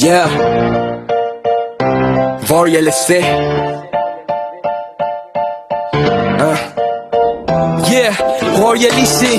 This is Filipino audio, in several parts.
Yeah, Royaliste. Yeah, Royaliste.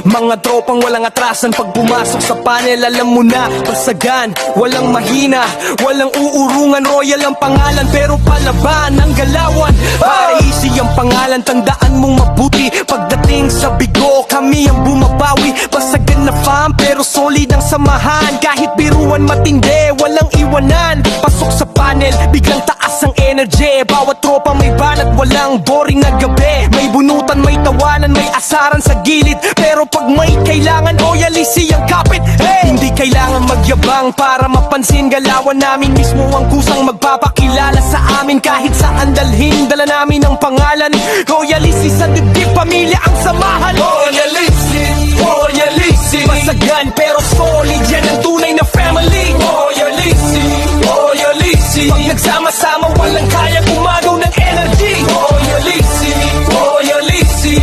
Mga tropang walang atrasan pag pumasok sa panel. Alam mo na, basagan, walang mahina, walang uurungan. Royal ang pangalan pero palaban ang galawan. Para easy ang pangalan, tandaan mong mabuti. Pagdating sa bigo, kami ang bumabawi. Basagan na fam pero solid ang samahan. Kahit biruan matindi, walang iwanan. Pasok sa panel, biglang taas ang energy. Bawat tropa may banat, walang boring na gabi. May bunutan, may tawanan, may asaran sa gilid. Pero pag may kailangan, Royaliste ang kapit. Hey! Hindi kailangan magyabang para mapansin. Galawan namin mismo ang kusang magpapakilala sa amin. Kahit saan dalhin, dala namin ang pangalan. Royaliste sa dibdib, pamilya ang samahan. Royaliste, Royaliste. Masagan pero solid, yan ang tunay na family. Royaliste, Royaliste. Pag nagsama-sama, walang kaya gumagaw ng energy. Royaliste, Royaliste.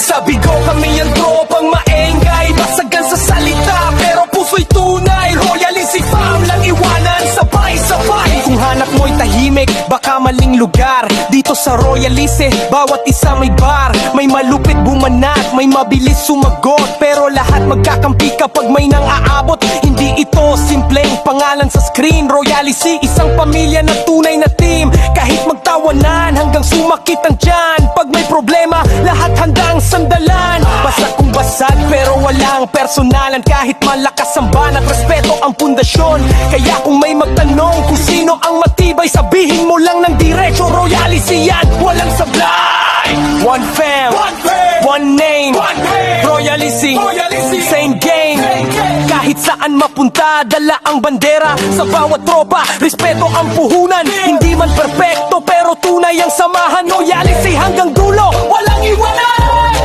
Sabi ko kami ang tropang maengay. Masagan sa salita pero puso'y tunay. Royaliste fam lang iwanan, sabay-sabay. Kung hanap mo'y tahimik, baka maling lugar. Dito sa Royaliste, bawat isa may bar. May malupit bumanat, may mabilis sumagot. Pero lahat magkakampi kapag may nang aabot. Hindi ito simpleng pangalan sa screen. Royaliste, isang pamilya na tunay na team. Kahit magtawanan hanggang sumakit ang tiyan. Pag may problema, lahat handang sandalan. Basag kung basag pero walang personalan. Kahit malakas ang banat, respeto ang pundasyon. Kaya kung may magtanong kung sino ang matibay, sabihin mo lang ng diretso, Royaliste yan, walang sablay. One fam, one name, Royaliste, same game. Kahit saan mapunta, dala ang bandera. Sa bawat tropa, respeto ang puhunan. Hindi man perpekto pero tunay ang samahan. Royaliste hanggang dulo, walang iwanan.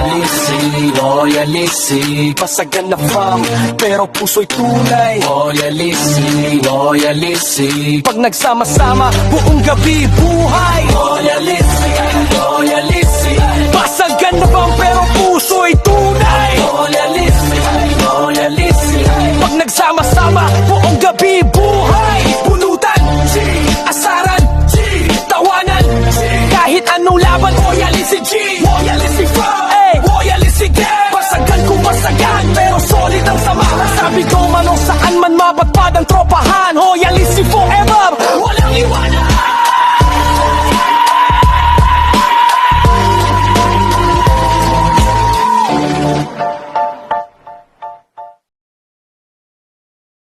Royaliste, Royaliste. Pasagan na fam pero puso'y tunay. Royaliste, Royaliste. Pag nagsama-sama, buong gabi buhay. Royaliste, Royaliste. Pasagan na fam pero puso'y tunay. Royaliste, Royaliste. Pag nagsama-sama, buong gabi buhay. Bunutan, asaran, tawanan, kahit anong laban. Royaliste G, Royaliste fam, Royaliste gang. Pasagan kung pasagan pero solid ang samahan. Sabi ko manong saan man mapatpad ang tropa.